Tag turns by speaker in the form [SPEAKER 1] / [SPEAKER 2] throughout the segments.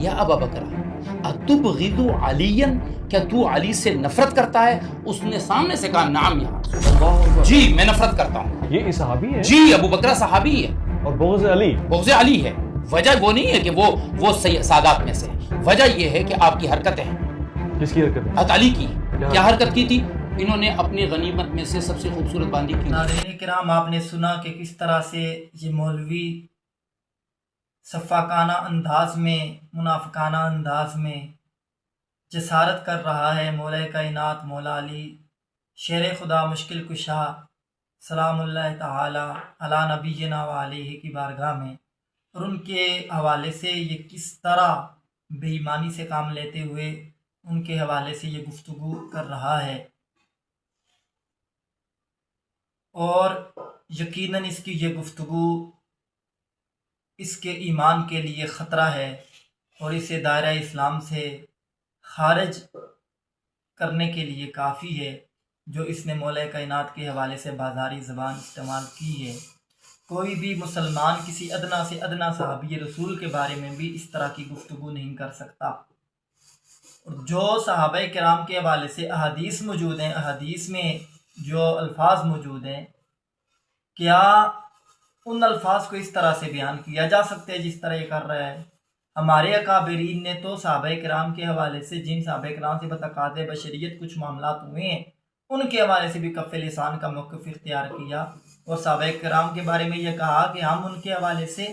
[SPEAKER 1] یا ابا بکر اتبغض علیًا، کیا تو علی سے نفرت کرتا ہے؟ اس نے سامنے سے کہا نعم یا رسول اللہ، جی میں نفرت کرتا ہوں۔
[SPEAKER 2] یہ صحابی ہے؟
[SPEAKER 1] جی ابو بکر صحابی ہے
[SPEAKER 2] اور بغض علی؟
[SPEAKER 1] بغض علی ہے۔ وجہ وہ نہیں ہے کہ وہ سادات میں سے ہے، وجہ یہ ہے کہ آپ کی حرکتیں ہیں۔
[SPEAKER 2] کس کی حرکت ہے؟
[SPEAKER 1] حضرت علی کی کیا حرکت کی تھی؟ انہوں نے اپنی غنیمت میں سے سب سے خوبصورت باندی کی۔
[SPEAKER 3] ناظرین کرام، آپ نے سنا کہ کس طرح سے یہ مولوی سفاکانہ انداز میں، منافقانہ انداز میں جسارت کر رہا ہے مولا کائنات مولا علی شیر خدا مشکل کشا سلام اللہ تعالی علی نبینا و علیہ کی بارگاہ میں، اور ان کے حوالے سے یہ کس طرح بے ایمانی سے کام لیتے ہوئے ان کے حوالے سے یہ گفتگو کر رہا ہے، اور یقیناً اس کی یہ گفتگو اس کے ایمان کے لیے خطرہ ہے اور اسے دائرہ اسلام سے خارج کرنے کے لیے کافی ہے جو اس نے مولا کائنات کے حوالے سے بازاری زبان استعمال کی ہے۔ کوئی بھی مسلمان کسی ادنا سے ادنا صحابی رسول کے بارے میں بھی اس طرح کی گفتگو نہیں کر سکتا، اور جو صحابہ کرام کے حوالے سے احادیث موجود ہیں، احادیث میں جو الفاظ موجود ہیں، کیا ان الفاظ کو اس طرح سے بیان کیا جا سکتا ہے جس طرح یہ کر رہا ہے؟ ہمارے اکابرین نے تو صحابہ کرام کے حوالے سے، جن صحابہ کرام سے بتقاض بشریت کچھ معاملات ہوئے ہیں، ان کے حوالے سے بھی کف لسان کا موقف اختیار کیا، اور صحابہ کرام کے بارے میں یہ کہا کہ ہم ان کے حوالے سے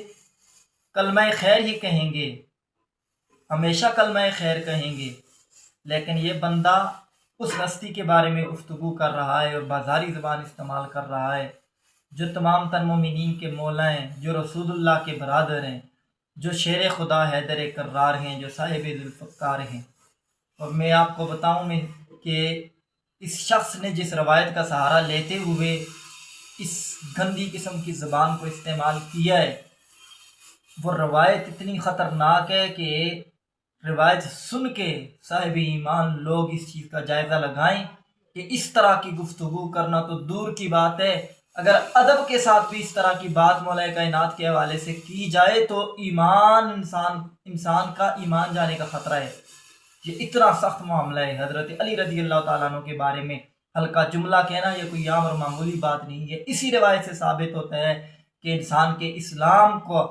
[SPEAKER 3] کلمہ خیر ہی کہیں گے، ہمیشہ کلمہ خیر کہیں گے۔ لیکن یہ بندہ اس ہستی کے بارے میں گفتگو کر رہا ہے اور بازاری زبان استعمال کر رہا ہے جو تمام تر مومنین کے مولا ہیں، جو رسول اللہ کے برادر ہیں، جو شیر خدا حیدر کرار ہیں، جو صاحب ذوالفقار ہیں۔ اور میں آپ کو بتاؤں کہ اس شخص نے جس روایت کا سہارا لیتے ہوئے اس گندی قسم کی زبان کو استعمال کیا ہے، وہ روایت اتنی خطرناک ہے کہ روایت سن کے صاحب ایمان لوگ اس چیز کا جائزہ لگائیں کہ اس طرح کی گفتگو کرنا تو دور کی بات ہے، اگر ادب کے ساتھ بھی اس طرح کی بات مولا کائنات کے حوالے سے کی جائے تو ایمان انسان کا ایمان جانے کا خطرہ ہے۔ یہ اتنا سخت معاملہ ہے۔ حضرت علی رضی اللہ تعالیٰ عنہ کے بارے میں ہلکا جملہ کہنا یہ کوئی عام اور معمولی بات نہیں ہے۔ اسی روایت سے ثابت ہوتا ہے کہ انسان کے اسلام کو،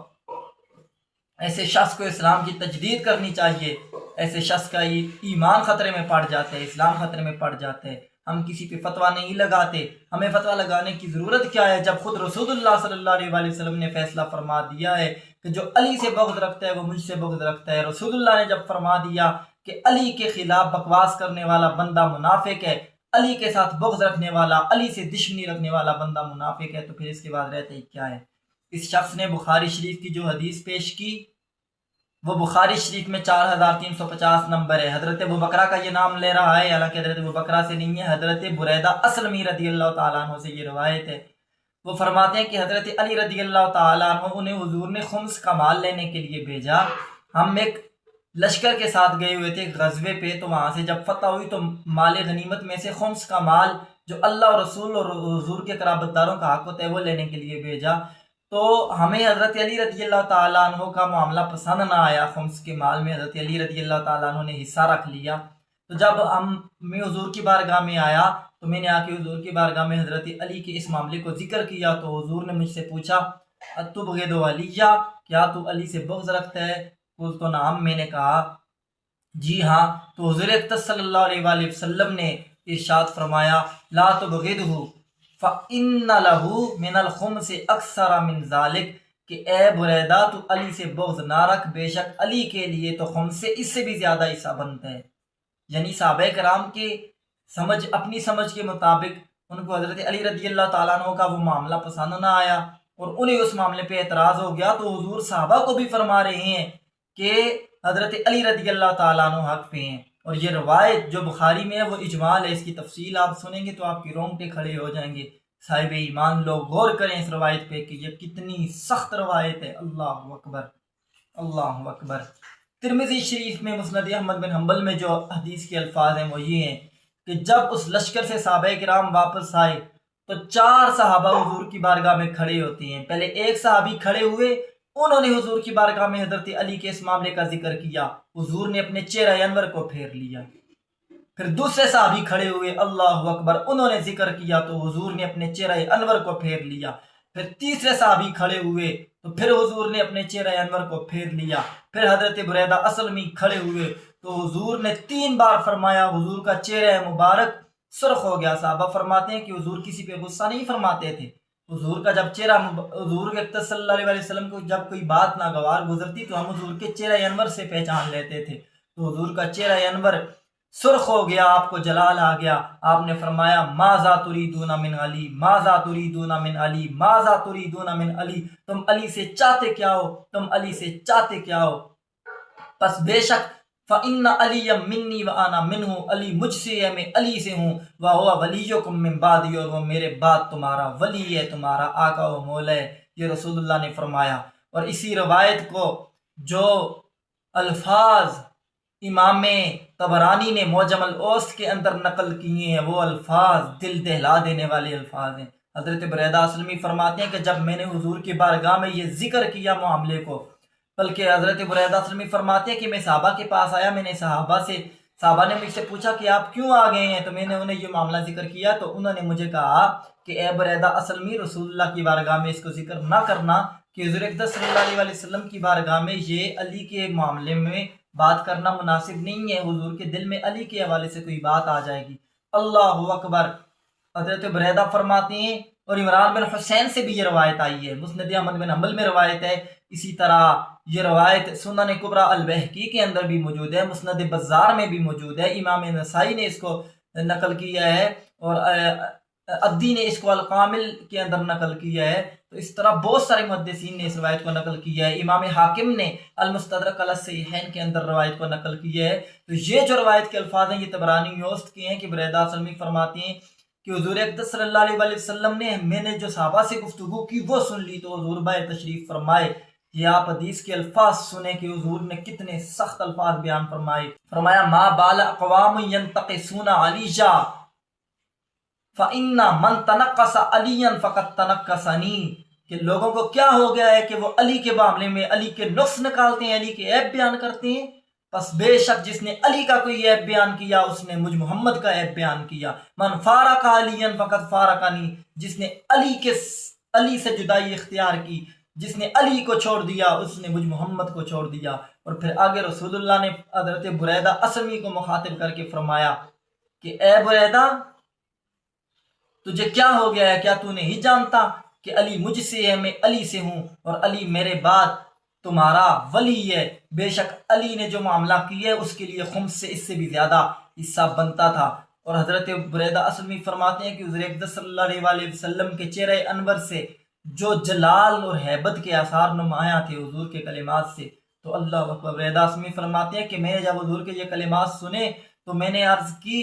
[SPEAKER 3] ایسے شخص کو اسلام کی تجدید کرنی چاہیے، ایسے شخص کا ایمان خطرے میں پڑ جاتا ہے، اسلام خطرے میں پڑ جاتا ہے۔ ہم کسی پہ فتویٰ نہیں لگاتے، ہمیں فتویٰ لگانے کی ضرورت کیا ہے جب خود رسول اللہ صلی اللہ علیہ وآلہ وسلم نے فیصلہ فرما دیا ہے کہ جو علی سے بغض رکھتا ہے وہ مجھ سے بغض رکھتا ہے۔ رسول اللہ نے جب فرما دیا کہ علی کے خلاف بکواس کرنے والا بندہ منافق ہے، علی کے ساتھ بغض رکھنے والا، علی سے دشمنی رکھنے والا بندہ منافق ہے، تو پھر اس کے بعد رہتا ہی کیا ہے؟ اس شخص نے بخاری شریف کی جو حدیث پیش کی وہ بخاری شریف میں 4350 نمبر ہے۔ حضرت ابو بکرہ کا یہ نام لے رہا ہے، حالانکہ حضرت ابو بکرہ سے نہیں ہے، حضرت بریدہ اسلمی رضی اللہ تعالیٰ عنہ سے یہ روایت ہے۔ وہ فرماتے ہیں کہ حضرت علی رضی اللہ تعالیٰ عنہ انہیں حضور نے خمس کا مال لینے کے لیے بھیجا۔ ہم ایک لشکر کے ساتھ گئے ہوئے تھے غزوے پہ، تو وہاں سے جب فتح ہوئی تو مال غنیمت میں سے خمس کا مال جو اللہ اور رسول اور حضور کے قرابت داروں کا حق ہوتا ہے وہ لینے کے لیے بھیجا۔ تو ہمیں حضرت علی رضی اللہ تعالیٰ عنہ کا معاملہ پسند نہ آیا، خمس کے مال میں حضرت علی رضی اللہ تعالیٰ عنہ نے حصہ رکھ لیا۔ تو جب میں حضور کی بارگاہ میں آیا تو میں نے آ کے حضور کی بارگاہ میں حضرت علی کے اس معاملے کو ذکر کیا، تو حضور نے مجھ سے پوچھا اتبغض علیہ، کیا تو علی سے بغض رکھتا ہے؟ قلت نعم، میں نے کہا جی ہاں۔ تو حضور اقدس صلی اللہ علیہ وآلہ وسلم نے ارشاد فرمایا لا تبغضہ فَإِنَّ لَهُ مِنَ الْخُمْسِ أَكْثَرَ مِنْ ذَلِكَ، کہ اے بریدہ تو علی سے بغض نہ رکھ، بے شک علی کے لیے تو خمس سے اس سے بھی زیادہ حصہ بنتا ہے۔ یعنی صحابہ کرام کے اپنی سمجھ کے مطابق ان کو حضرت علی رضی اللہ تعالیٰ عنہ کا وہ معاملہ پسند نہ آیا اور انہیں اس معاملے پہ اعتراض ہو گیا، تو حضور صحابہ کو بھی فرما رہے ہیں کہ حضرت علی رضی اللہ تعالیٰ عنہ حق پہ ہیں۔ اور یہ روایت جو بخاری میں ہے وہ اجمال ہے، اس کی تفصیل آپ سنیں گے تو آپ کی رونگٹے کھڑے ہو جائیں گے۔ صاحب ایمان لوگ غور کریں اس روایت پہ کہ یہ کتنی سخت روایت ہے۔ اللہ اکبر، اللہ اکبر۔ ترمذی شریف میں مسند احمد بن حنبل میں جو حدیث کے الفاظ ہیں وہ یہ ہیں کہ جب اس لشکر سے صحابہ کرام واپس آئے تو 4 صحابہ حضور کی بارگاہ میں کھڑے ہوتے ہیں۔ پہلے ایک صحابی کھڑے ہوئے انہوں نے حضور کی بارگاہ میں حضرت علی کے اس معاملے کا ذکر کیا، حضور نے اپنے چہرہ انور کو پھیر لیا۔ پھر دوسرے صحابی کھڑے ہوئے، اللہ اکبر، انہوں نے ذکر کیا تو حضور نے اپنے چہرہ انور کو پھیر لیا۔ پھر تیسرے صحابی کھڑے ہوئے تو پھر حضور نے اپنے چہرہ انور کو پھیر لیا۔ پھر حضرت بریدہ اسلمی کھڑے ہوئے تو حضور نے 3 بار فرمایا، حضور کا چہرہ مبارک سرخ ہو گیا۔ صحابہ فرماتے ہیں کہ حضور کسی پہ غصہ نہیں فرماتے تھے، حضور کا جب چہرہ حضور کے صلی اللہ علیہ وسلم کو جب کوئی بات ناگوار گزرتی تو ہم حضور کے چہرہ انور سے پہچان لیتے تھے، تو حضور کا چہرہ انور سرخ ہو گیا، آپ کو جلال آ گیا۔ آپ نے فرمایا ماذا تریدون من علی، ماذا تریدون من علی، ماذا تریدون من علی، تم علی سے چاہتے کیا ہو، تم علی سے چاہتے کیا ہو؟ پس بے شک فَإِنَّ عَلِيًّا مِنِّي وَأَنَا مِنْهُ، علی مجھ سے ہے، میں علی سے ہوں، وَهُوَ وَلِيُّكُم مِّن بَعْدِي، اور وہ میرے بعد تمہارا ولی ہے، تمہارا آقا و مولا ہے۔ یہ رسول اللہ نے فرمایا۔ اور اسی روایت کو جو الفاظ امام طبرانی نے معجم الاوسط کے اندر نقل کیے ہیں، وہ الفاظ دل دہلا دینے والے الفاظ ہیں۔ حضرت بریدہ اسلمی فرماتے ہیں کہ جب میں نے حضور کی بارگاہ میں یہ ذکر کیا معاملے کو، بلکہ حضرت بریدہ اسلمی فرماتے ہیں کہ میں صحابہ کے پاس آیا، میں نے صحابہ نے مجھ سے پوچھا کہ آپ کیوں آ گئے ہیں، تو میں نے انہیں یہ معاملہ ذکر کیا تو انہوں نے مجھے کہا کہ اے بریدہ اسلمی، رسول اللہ کی بارگاہ میں اس کو ذکر نہ کرنا کہ حضور اقدس صلی اللہ علیہ وسلم کی بارگاہ میں یہ علی کے معاملے میں بات کرنا مناسب نہیں ہے، حضور کے دل میں علی کے حوالے سے کوئی بات آ جائے گی۔ اللہ اکبر۔ حضرت بریدہ فرماتے ہیں، اور عمران بن حسین سے بھی یہ روایت آئی ہے، مسند احمد بن حنبل میں روایت ہے، اسی طرح یہ روایت سنن کبریٰ البہقی کے اندر بھی موجود ہے، مسند بزار میں بھی موجود ہے، امام نسائی نے اس کو نقل کیا ہے، اور عدی نے اس کو الکامل کے اندر نقل کیا ہے۔ تو اس طرح بہت سارے محدثین نے اس روایت کو نقل کیا ہے، امام حاکم نے المستدرک علی الصحیحین کے اندر روایت کو نقل کیا ہے۔ تو یہ جو روایت کے الفاظ ہیں یہ طبرانی اوسط کے ہیں کہ بریدہ اسلمی فرماتے ہیں کہ حضور اقدس صلی اللہ علیہ وسلم نے، میں نے جو صحابہ سے گفتگو کی وہ سن لی، تو حضور بائے تشریف فرمائے۔ یہ آپ حدیث کے الفاظ سنیں کہ حضور نے کتنے سخت الفاظ بیان فرمائے۔ فرمایا ما بال اقوام ینتقصون علیجا فَإِنَّ مَن تَنَقَّصَ عَلِيًّا فَقَدْ تَنَقَّصَنِي، کہ لوگوں کو کیا ہو گیا ہے کہ وہ علی کے معاملے میں علی کے نقص نکالتے ہیں، علی کے عیب بیان کرتے ہیں، پس بے شک جس نے علی کا کوئی عیب بیان کیا اس نے مجھ محمد کا عیب بیان کیا۔ من فارق علیًا فقد فارقنی، جس نے علی سے جدائی اختیار کی، جس نے علی کو چھوڑ دیا اس نے مجھ محمد کو چھوڑ دیا۔ اور پھر آگے رسول اللہ نے حضرت بریدہ اسلمی کو مخاطب کر کے فرمایا کہ اے بریدہ، تجھے کیا ہو گیا ہے؟ کیا تو نہیں جانتا کہ علی مجھ سے ہے، میں علی سے ہوں، اور علی میرے بعد تمہارا ولی ہے۔ بے شک علی نے جو معاملہ کیا ہے اس کے لیے خمس سے اس سے بھی زیادہ حصہ بنتا تھا۔ اور حضرت بریدہ اسلمی فرماتے ہیں کہ حضور اقدس صلی اللہ علیہ وسلم کے چہرہ انور سے جو جلال اور ہیبت کے آثار نمایاں تھے حضور کے کلمات سے، تو اللہ اکبر۔ بریدہ اسلمی فرماتے ہیں کہ میں نے جب حضور کے یہ کلمات سنے تو میں نے عرض کی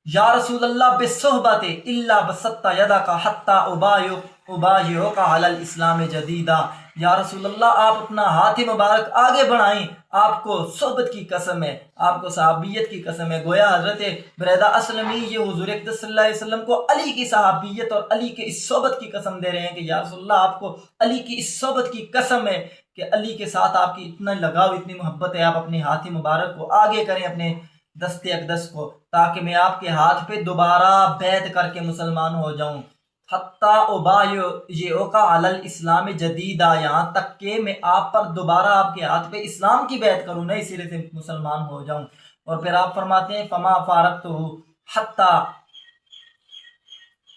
[SPEAKER 3] یا رسول اللہ بصحبت الا بسطت یدک حتی ابایعک علی الاسلام جدیدا، یا رسول اللہ آپ اپنا ہاتھ مبارک آگے بڑھائیں، آپ کو صحبت کی قسم ہے، آپ کو صحابیت کی قسم ہے۔ گویا حضرت بریدہ اسلمی یہ حضور اقدس صلی اللہ علیہ وسلم کو علی کی صحابیت اور علی کے اس صحبت کی قسم دے رہے ہیں کہ یا رسول اللہ آپ کو علی کی اس صحبت کی قسم ہے کہ علی کے ساتھ آپ کی اتنا لگاؤ، اتنی محبت ہے، آپ اپنے ہاتھ مبارک کو آگے کریں، اپنے دست اقدس کو، تاکہ میں آپ کے ہاتھ پہ دوبارہ بیعت کر کے مسلمان ہو جاؤں۔ حتیٰ ابایعک علی الاسلام جدیدا، یہاں تک کہ میں آپ پر دوبارہ آپ کے ہاتھ پہ اسلام کی بیعت کروں، نئے سرے سے مسلمان ہو جاؤں۔ اور پھر آپ فرماتے ہیں فما فارقتہ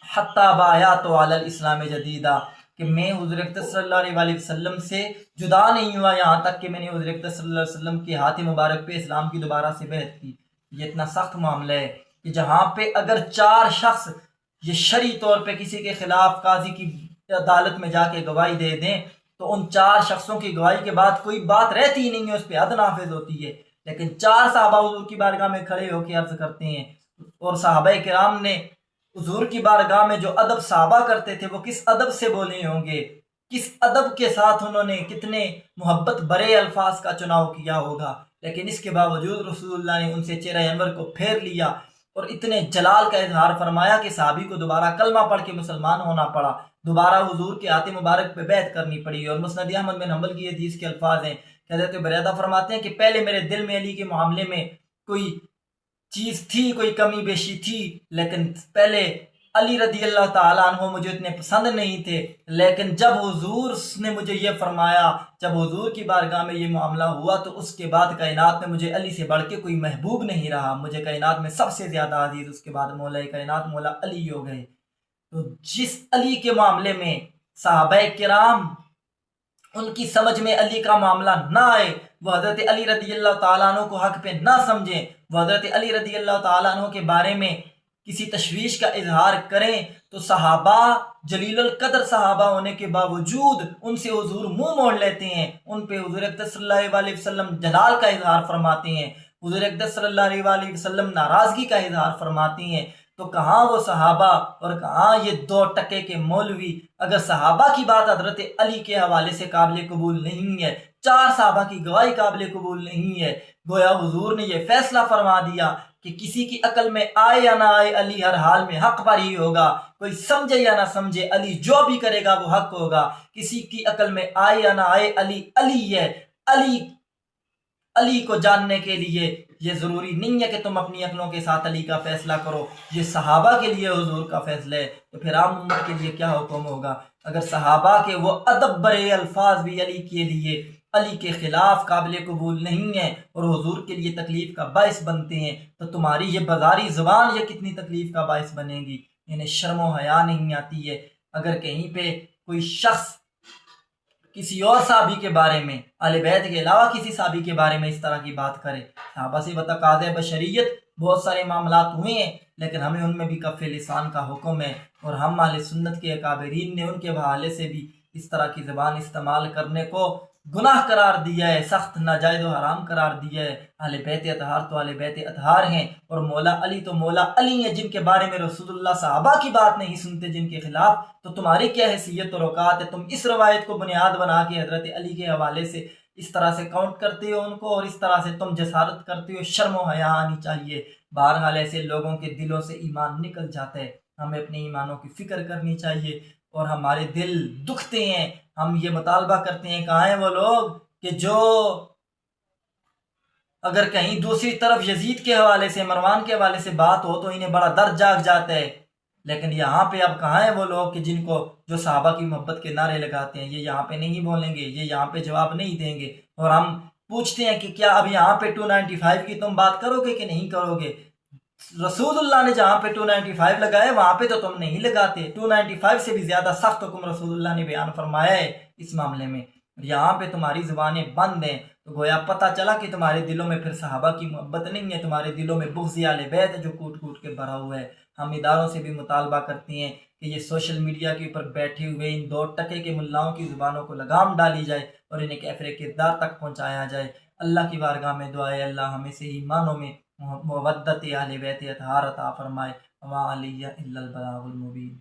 [SPEAKER 3] حتیٰ بایعت علی الاسلام جدیدا، کہ میں حضور اقدس صلی اللہ علیہ وسلم سے جدا نہیں ہوا یہاں تک کہ میں نے حضور اقدس صلی اللہ علیہ وسلم کے ہاتھ مبارک پہ اسلام کی دوبارہ سے بیعت کی۔ یہ اتنا سخت معاملہ ہے کہ جہاں پہ اگر 4 شخص یہ شرعی طور پہ کسی کے خلاف قاضی کی عدالت میں جا کے گواہی دے دیں تو ان 4 شخصوں کی گواہی کے بعد کوئی بات رہتی ہی نہیں ہے، اس پہ حد نافذ ہوتی ہے۔ لیکن 4 صحابہ حضور کی بارگاہ میں کھڑے ہو کے عرض کرتے ہیں، اور صحابہ کرام نے حضور کی بارگاہ میں جو ادب صحابہ کرتے تھے وہ کس ادب سے بولے ہوں گے، کس ادب کے ساتھ انہوں نے کتنے محبت برے الفاظ کا چناؤ کیا ہوگا، لیکن اس کے باوجود رسول اللہ نے ان سے چہرہ انور کو پھیر لیا اور اتنے جلال کا اظہار فرمایا کہ صحابی کو دوبارہ کلمہ پڑھ کے مسلمان ہونا پڑا۔ دوبارہ حضور کے ہاتھ مبارک پہ بیعت کرنی پڑی. اور مسند احمد بن حنبل کی حدیث کے الفاظ ہیں کہ حضرت بریدہ فرماتے ہیں کہ پہلے میرے دل میں علی کے معاملے میں کوئی چیز تھی, کوئی کمی بیشی تھی, لیکن پہلے علی رضی اللہ تعالیٰ عنہ مجھے اتنے پسند نہیں تھے, لیکن جب حضور نے مجھے یہ فرمایا, جب حضور کی بارگاہ میں یہ معاملہ ہوا, تو اس کے بعد کائنات میں مجھے علی سے بڑھ کے کوئی محبوب نہیں رہا. مجھے کائنات میں سب سے زیادہ عزیز اس کے بعد مولا کائنات مولا علی ہو گئے. تو جس علی کے معاملے میں صحابہ کرام ان کی سمجھ میں علی کا معاملہ نہ آئے, وہ حضرت علی رضی اللہ تعالیٰ عنہ کو حق پہ نہ سمجھیں, وہ حضرت علی رضی اللہ تعالیٰ عنہ کے بارے میں کسی تشویش کا اظہار کریں, تو صحابہ جلیل القدر صحابہ ہونے کے باوجود ان سے حضور منہ موڑ لیتے ہیں. ان پہ حضور اقدس صلی اللہ علیہ وسلم جلال کا اظہار فرماتے ہیں, حضور اقدس صلی اللہ علیہ وسلم ناراضگی کا اظہار فرماتے ہیں. تو کہاں وہ صحابہ اور کہاں یہ 2 ٹکے کے مولوی؟ اگر صحابہ کی بات حضرت علی کے حوالے سے قابل قبول نہیں ہے, 4 صحابہ کی گواہی قابل قبول نہیں ہے, گویا حضور نے یہ فیصلہ فرما دیا کہ کسی کی عقل میں آئے یا نہ آئے علی ہر حال میں حق پر ہی ہوگا, کوئی سمجھے یا نہ سمجھے علی جو بھی کرے گا وہ حق ہوگا. کسی کی عقل میں آئے یا نہ آئے علی علی ہے. علی کو جاننے کے لیے یہ ضروری نہیں ہے کہ تم اپنی عقلوں کے ساتھ علی کا فیصلہ کرو, یہ صحابہ کے لیے حضور کا فیصلہ ہے. تو پھر عام امت کے لیے کیا حکم ہوگا؟ اگر صحابہ کے وہ ادب برے الفاظ بھی علی کے لیے علی کے خلاف قابل قبول نہیں ہیں اور حضور کے لیے تکلیف کا باعث بنتے ہیں, تو تمہاری یہ بازاری زبان یہ کتنی تکلیف کا باعث بنے گی؟ انہیں شرم و حیا نہیں آتی ہے. اگر کہیں پہ کوئی شخص کسی اور صحابی کے بارے میں, اہل بیت کے علاوہ کسی صحابی کے بارے میں اس طرح کی بات کرے, صحابہ سے بتقاضۂ بشریت بہت سارے معاملات ہوئے ہیں, لیکن ہمیں ان میں بھی کف لسان کا حکم ہے, اور ہم اہل سنت کے اکابرین نے ان کے حوالے سے بھی اس طرح کی زبان استعمال کرنے کو گناہ قرار دیا ہے, سخت ناجائز و حرام قرار دیا ہے. اہل بیت اطہار تو اہل بیت اطہار ہیں, اور مولا علی تو مولا علی ہیں, جن کے بارے میں رسول اللہ صحابہ کی بات نہیں سنتے جن کے خلاف. تو تمہاری کیا حیثیت و اوقات ہے؟ تم اس روایت کو بنیاد بنا کے حضرت علی کے حوالے سے اس طرح سے کاؤنٹ کرتے ہو ان کو, اور اس طرح سے تم جسارت کرتے ہو. شرم و حیا آنی چاہیے. بہرحال ایسے لوگوں کے دلوں سے ایمان نکل جاتا ہے. ہمیں اپنے ایمانوں کی فکر کرنی چاہیے, اور ہمارے دل دکھتے ہیں. ہم یہ مطالبہ کرتے ہیں, کہاں ہیں وہ لوگ کہ جو اگر کہیں دوسری طرف یزید کے حوالے سے, مروان کے حوالے سے بات ہو تو انہیں بڑا درد جاگ جاتا ہے. لیکن یہاں پہ اب کہاں ہیں وہ لوگ کہ جن کو جو صحابہ کی محبت کے نعرے لگاتے ہیں؟ یہ یہاں پہ نہیں بولیں گے, یہ یہاں پہ جواب نہیں دیں گے. اور ہم پوچھتے ہیں کہ کیا اب یہاں پہ 295 کی تم بات کرو گے کہ نہیں کرو گے؟ رسول اللہ نے جہاں پہ 295 لگائے وہاں پہ تو تم نہیں لگاتے. 295 سے بھی زیادہ سخت حکم رسول اللہ نے بیان فرمایا ہے اس معاملے میں. یہاں پہ تمہاری زبانیں بند ہیں, تو گویا پتہ چلا کہ تمہارے دلوں میں پھر صحابہ کی محبت نہیں ہے, تمہارے دلوں میں بغض اہل بیت ہے جو کوٹ کوٹ کے بھرا ہوا ہے. ہم اداروں سے بھی مطالبہ کرتے ہیں کہ یہ سوشل میڈیا کے اوپر بیٹھے ہوئے ان 2 ٹکے کے ملاؤں کی زبانوں کو لگام ڈالی جائے اور انہیں کیفر کردار تک پہنچایا جائے. اللہ کی بارگاہ میں دعا ہے اللہ ہمیں سے ایمانوں میں مودت اہل بیت اطہار عطا فرمائے. وما علی الا البلاغ المبین.